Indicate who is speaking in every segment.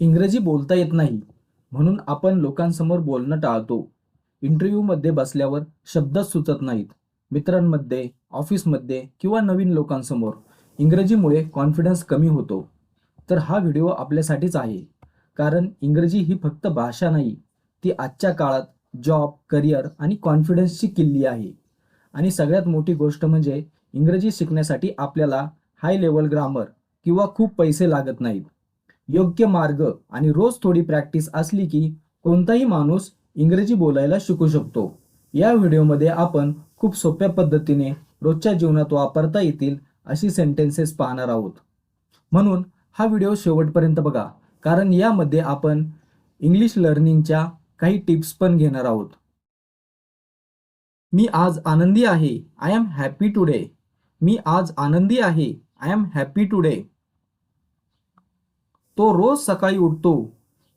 Speaker 1: इंग्रजी बोलता येत नाही म्हणून आपण लोकांसमोर बोलणं टाळतो. इंटरव्ह्यूमध्ये बसल्यावर शब्दच सुचत नाहीत. मित्रांमध्ये, ऑफिसमध्ये किंवा नवीन लोकांसमोर इंग्रजीमुळे कॉन्फिडन्स कमी होतो. तर हा व्हिडिओ आपल्यासाठीच आहे. कारण इंग्रजी ही फक्त भाषा नाही, ती आजच्या काळात जॉब, करिअर आणि कॉन्फिडन्सची किल्ली आहे. आणि सगळ्यात मोठी गोष्ट म्हणजे इंग्रजी शिकण्यासाठी आपल्याला हाय लेवल ग्रामर किंवा खूप पैसे लागत नाहीत. योग्य मार्ग आणि रोज थोडी प्रॅक्टिस असली की कोणताही माणूस इंग्रजी बोलायला शिकू शकतो. या व्हिडिओमध्ये आपण खूप सोप्या पद्धतीने रोजच्या जीवनात वापरता येतील अशी सेंटेन्सेस पाहणार आहोत. म्हणून हा व्हिडिओ शेवटपर्यंत बघा, कारण यामध्ये आपण इंग्लिश लर्निंगच्या काही टिप्स पण घेणार आहोत. मी आज आनंदी आहे. I am happy today. मी आज आनंदी आहे. I am happy today. तो रोज सकाळी उठतो.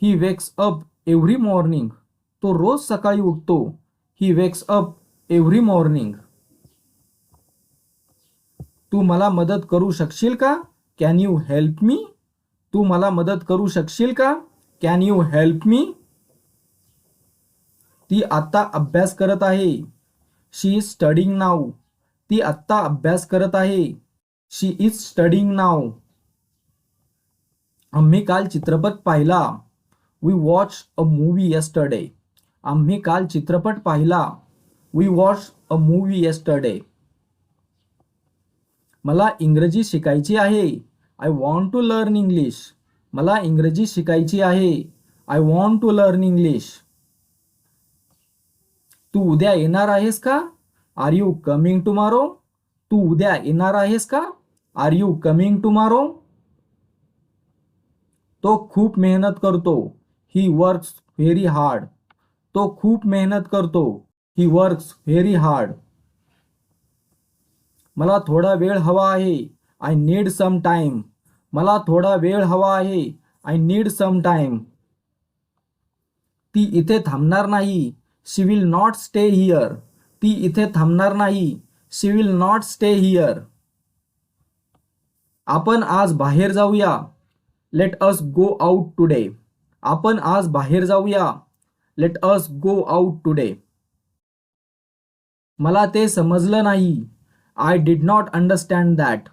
Speaker 1: He wakes up every morning. तो रोज सकाळी उठतो. He wakes up every morning. तू मला मदत करू शकशील का? Can you help me? तू मला मदत करू शकशील का? Can you help me? ती आत्ता अभ्यास करत आहे. She is studying now. ती आत्ता अभ्यास करत आहे. She is studying now. आम्ही काल चित्रपट पाहिला. We watch a movie yesterday. आम्ही काल चित्रपट पाहिला. We watch a movie yesterday. मला इंग्रजी शिकायची आहे. I want to learn English. मला इंग्रजी शिकायची आहे. I want to learn English. तू उद्या येणार आहेस का? Are you coming tomorrow? तू उद्या येणार आहेस का? Are you coming tomorrow? तो खूप मेहनत करतो. He works very hard. तो खूप मेहनत करतो. He works very hard. मला थोडा वेळ हवा आहे. I need some time. मला थोडा वेळ हवा आहे. I need some time. ती इथे थांबणार नाही. She will not stay here. ती इथे थांबणार नाही. She will not stay here. आपण आज बाहेर जाऊया. Let us go out today. आपण आज बाहेर जाऊया. Let us go out today. मला ते समजलं नाही. I did not understand that.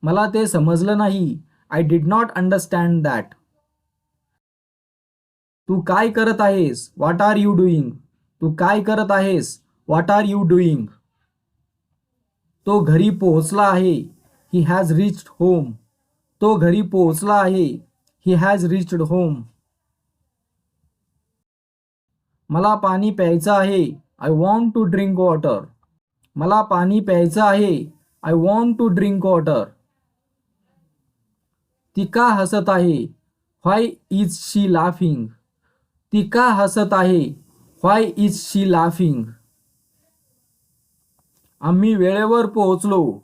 Speaker 1: मला ते समजलं नाही. I did not understand that. तू काय करत आहेस? What are you doing? तू काय करत आहेस? What are you doing? तो घरी पोहोचला आहे. He has reached home. तो घरी पोहोचला आहे. He has reached home. मला पाणी प्यायचं आहे. I want to drink water. मला पाणी प्यायचं आहे. I want to drink water. ती का हसत आहे? Why is she laughing? ती का हसत आहे? Why is she laughing? आम्ही वेळेवर पोहोचलो.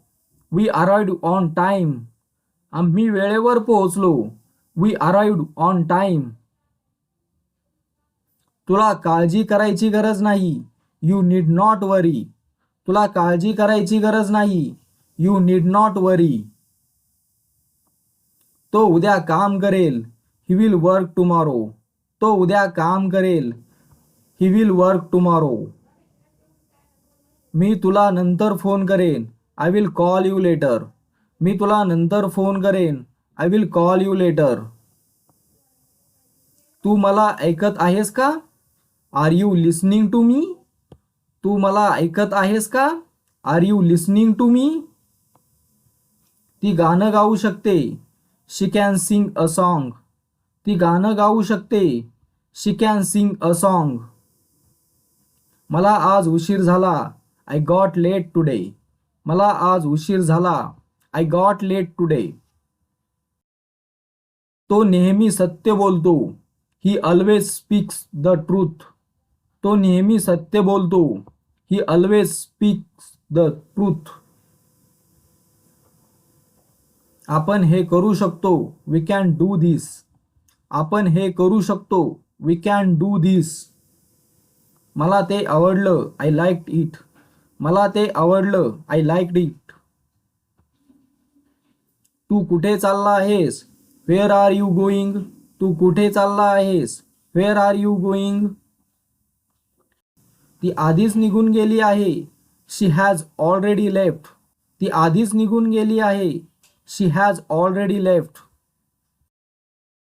Speaker 1: We arrived on time. आम्ही वेळेवर पोहोचलो. We arrived on time. तुला काळजी करायची गरज नाही. You need not worry. तुला काळजी करायची गरज नाही. You need not worry. तो उद्या काम करेल. He will work tomorrow. तो उद्या काम करेल. He will work tomorrow. मी तुला नंतर फोन करेन. I will call you later. मी तुला नंतर फोन करेन. I will call you later. तू मला ऐकत आहेस का? Are you listening to me? तू मला ऐकत आहेस का? Are you listening to me? ती गाणं गाऊ शकते. She can sing a song. ती गाणं गाऊ शकते. She can sing a song. मला आज उशीर झाला. I got late today. मला आज उशीर झाला. I got late today. तो नेहमी सत्य बोलतो. He always speaks the truth. तो नेहमी सत्य बोलतो. He always speaks the truth. आपण हे करू शकतो. वी कॅन डू दिस. आपण हे करू शकतो. वी कॅन डू दिस. मला ते आवडलं. I liked it. मला ते आवडलं. I liked it. तू कुठे चालला आहेस? Where are you going? तू कुठे चालला आहेस? Where are you going? ती आधीच निघून गेली आहे. She has already left. ती आधीच निघून गेली आहे. She has already left.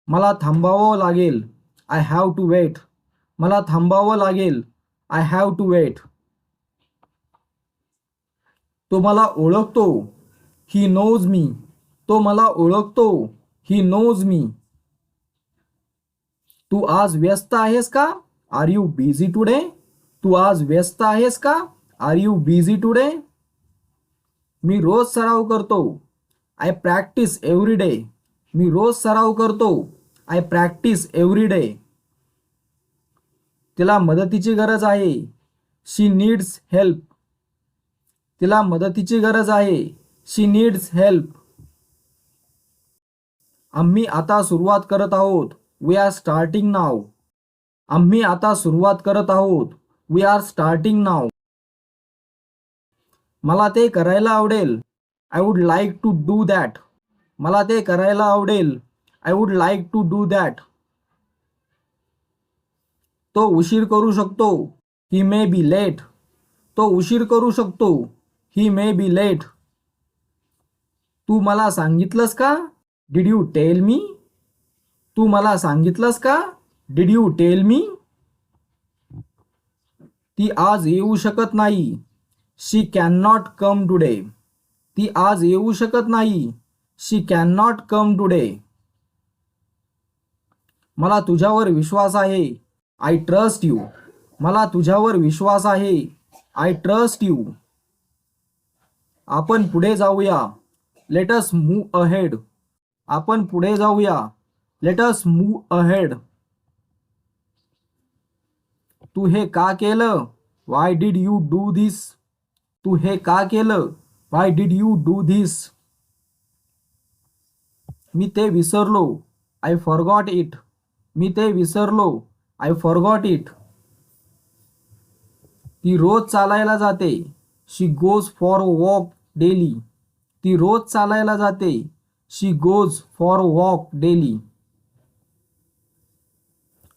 Speaker 1: मला थांबावं लागेल. I have to wait. मला थांबावं लागेल. I have to wait. तो मला ओळखतो. He knows me. तो मला ओळखतो. ही नोज मी. तू आज व्यस्त आहेस का? Are you busy today? तू आज व्यस्त आहेस का? Are you busy today? मी रोज सराव करतो. I practice every day. मी रोज सराव करतो. I practice every day. तिला मदतीची गरज आहे. She needs help. तिला मदतीची गरज आहे. She needs help. आम्ही आता सुरुवात करत आहोत. We are starting now. आम्ही आता सुरुवात करत आहोत. We are starting now. मला ते करायला आवडेल. I would like to do that. मला ते करायला आवडेल. I would like to do that. तो उशीर करू शकतो. He may be late. तो उशीर करू शकतो. He may be late. तू मला सांगितलंस का? Did you tell me? तू मला सांगितलंस का? Did you tell me? ती आज येऊ शकत नाही. She can not come today. ती आज येऊ शकत नाही. She can not come today. मला तुझ्यावर विश्वास आहे. I trust you. मला तुझ्यावर विश्वास आहे. I trust you. आपण पुढे जाऊया. Let us move ahead. आपण पुढे जाऊया. Let us move ahead. तू हे का केलं? Why did you do this? तू हे का केलं? Why did you do this? मी ते विसरलो. I forgot it. मी ते विसरलो. I forgot it. ती रोज चालायला जाते. She goes for walk daily. ती रोज चालायला जाते. She goes for walk daily.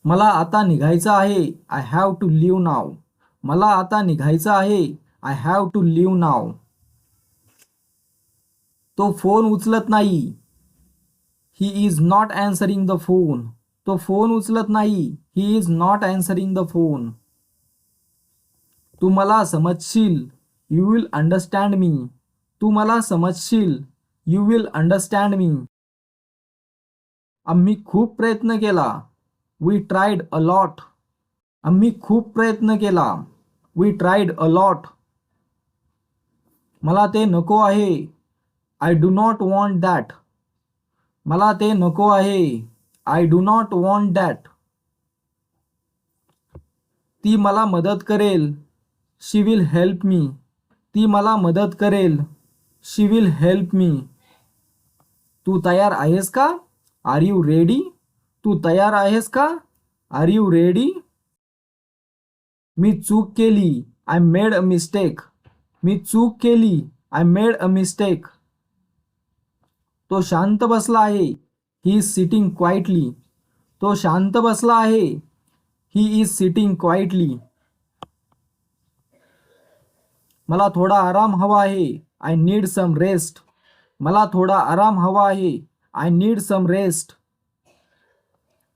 Speaker 1: मला आता निघायचं आहे. I have to leave now. मला आता निघायचं आहे. I have to leave now. तो फोन उचलत नाही. He is not answering the phone. तो फोन उचलत नाही. He is not answering the phone. तू मला समजशील. You will understand me. तू मला समजशील. You will understand me. आम्ही खूप प्रयत्न केला. We tried a lot. आम्ही खूप प्रयत्न केला. We tried a lot. मला ते नको आहे. I do not want that. मला ते नको आहे. I do not want that. ती मला मदत करेल. She will help me. ती मला मदत करेल. She will help me. तू तयार आहेस का? Are you ready? तू तयार आहेस का? Are you ready? मी चूक केली. I made a mistake. मी चूक केली. I made a mistake. तो शांत बसला आहे. He is sitting quietly. तो शांत बसला आहे. He is sitting quietly. मला थोडा आराम हवा आहे. I need some rest. मला थोडा आराम हवा आहे. I need some rest.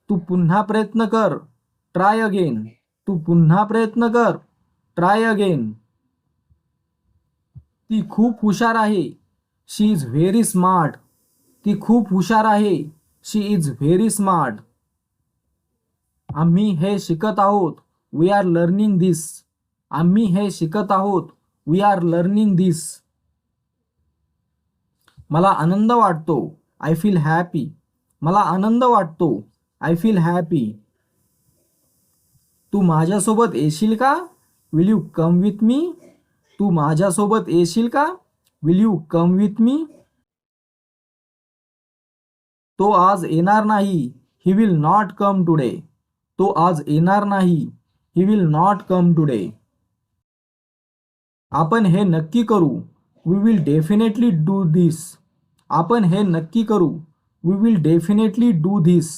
Speaker 1: तू पुन्हा प्रयत्न कर. Try again. तू पुन्हा प्रयत्न कर. Try again. ती खूप हुशार आहे. She is very smart. ती खूप हुशार आहे. She is very smart. आम्ही हे शिकत आहोत. वी आर लर्निंग दिस. आम्ही हे शिकत आहोत. वी आर लर्निंग दिस. मला आनंद वाटतो. I feel happy. मला आनंद वाटतो. I feel happy. तू माझ्यासोबत येशील का? Will you come with me? तू माझ्यासोबत येशील का? Will you come with me? तो आज येणार नाही. He will not come today. तो आज येणार नाही. He will not come today. आपण हे नक्की करू. We will definitely do this. आपण हे नक्की करू. We will definitely do this.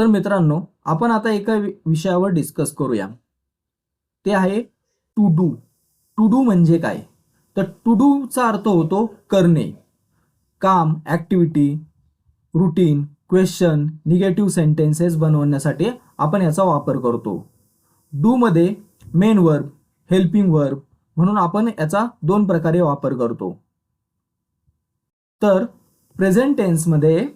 Speaker 1: तर मित्रांनो, आपण आता एका विषयावर डिस्कस करूया. ते आहे टू डू. टू डू म्हणजे काय? तर टू डूचा अर्थ होतो करणे, काम, activity, routine, question, negative sentences बनवण्यासाठी आपण याचा वापर करतो. डू मध्ये मेन वर्ब, हेल्पिंग वर्ब म्हणून आपण याचा दोन प्रकारे वापर करतो. तर प्रेझेंट टेन्स मध्ये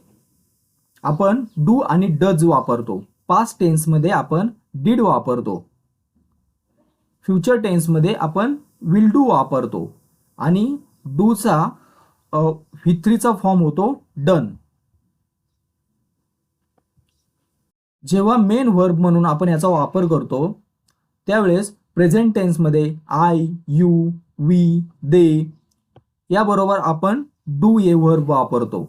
Speaker 1: आपण डू आणि डज वापरतो. पास्ट टेन्स मध्ये आपण डिड वापरतो. फ्युचर टेन्स मध्ये आपण विल डू वापरतो आणि डूचा V3चा फॉर्म होतो डन. जेव्हा मेन वर्ब म्हणून आपण याचा वापर करतो त्यावेळेस प्रेझेंट टेन्स मध्ये आय, यू, वी, दे याबरोबर आपण डू ये वर्ब वापरतो.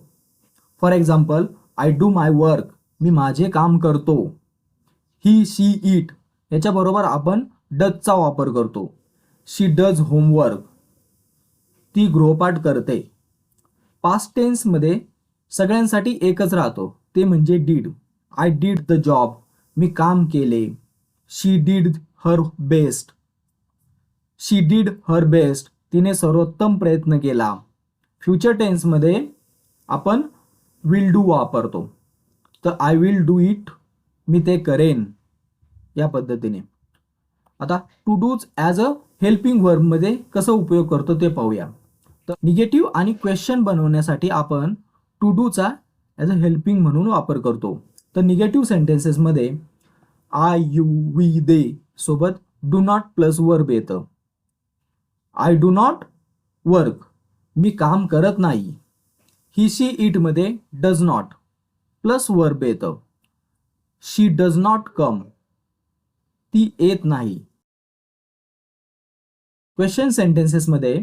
Speaker 1: For example, I do my work, मी माझे काम करतो. ही, शी, इट याच्याबरोबर आपण डजचा वापर करतो. शी डज होमवर्क, ती गृहपाठ करते. पास्ट टेन्समध्ये सगळ्यांसाठी एकच राहतो, ते म्हणजे did. I did the job, मी काम केले. She did her best, she did her best, तिने सर्वोत्तम प्रयत्न केला. फ्युचर टेन्समध्ये आपण विल डू वापरतो. तर आय विल डू इट, मी ते करेन, या पद्धतीने. आता to does as a helping वर्बमध्ये कसं उपयोग करतो ते पाहूया. तर निगेटिव्ह आणि क्वेश्चन बनवण्यासाठी आपण टू डूचा ॲज अ हेल्पिंग म्हणून वापर करतो. तर निगेटिव्ह सेंटेन्सेसमध्ये आय, यू, वी, दे सोबत डू नॉट प्लस वर्ब येतं. आय डू नॉट वर्क, मी काम करत नाही. ही, शी, इट मध्ये डज नॉट प्लस वर्ब येतं. शी डज नॉट कम, ती येत नाही. क्वेश्चन सेंटेन्सेसमध्ये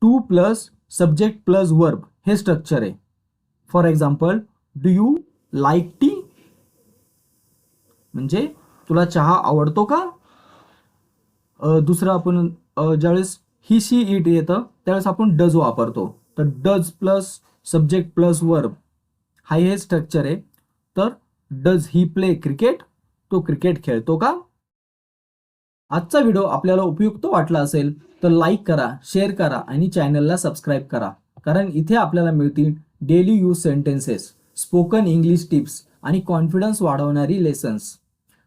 Speaker 1: to plus subject plus verb हे स्ट्रक्चर आहे. For example, do you like tea, म्हणजे तुला चहा आवडतो का? दुसरं आपण ज्यावेळेस ही, शी, इट येतं त्यावेळेस आपण डज वापरतो. तर does plus subject plus verb हा हे स्ट्रक्चर आहे. तर डज ही प्ले क्रिकेट, तो क्रिकेट खेळतो का? आजचा व्हिडिओ आपल्याला उपयुक्त वाटला असेल तर लाईक करा, शेअर करा आणि चॅनलला सबस्क्राईब करा, कारण इथे आपल्याला मिळतील daily use sentences, spoken English tips आणि कॉन्फिडन्स वाढवणारी लेसन्स.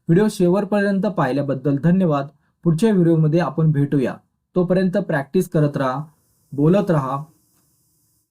Speaker 1: व्हिडिओ शेवटपर्यंत पाहिल्याबद्दल धन्यवाद. पुढच्या व्हिडिओमध्ये आपण भेटूया. तोपर्यंत प्रॅक्टिस करत राहा, बोलत राहा